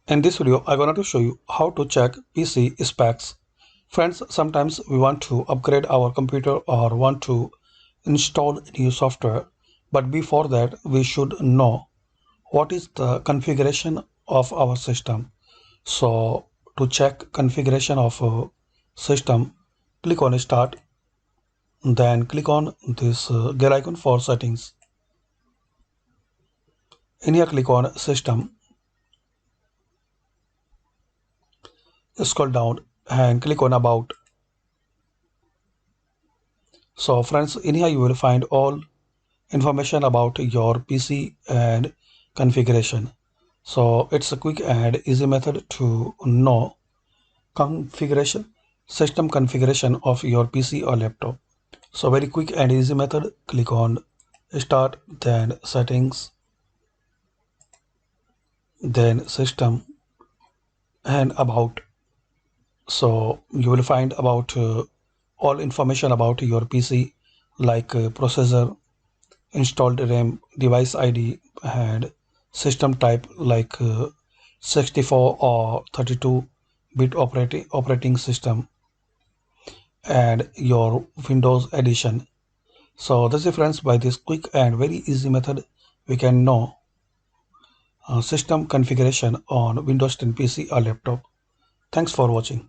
In this video, I'm going to show you how to check PC specs. Friends, sometimes we want to upgrade our computer or want to install new software. But before that, we should know what is the configuration of our system. So to check configuration of a system, click on Start, then click on this gear icon for settings. In here, click on System. Scroll down and click on About. So friends, in here you will find all information about your PC and configuration. So it's a quick and easy method to know system configuration of your PC or laptop. So very quick and easy method. Click on Start, then Settings, then System and About. So you will find about all information about your PC like processor, installed RAM, device ID and system type like 64 or 32-bit operating system and your Windows edition. So that's it friends, by this quick and very easy method we can know system configuration on Windows 10 PC or laptop. Thanks for watching.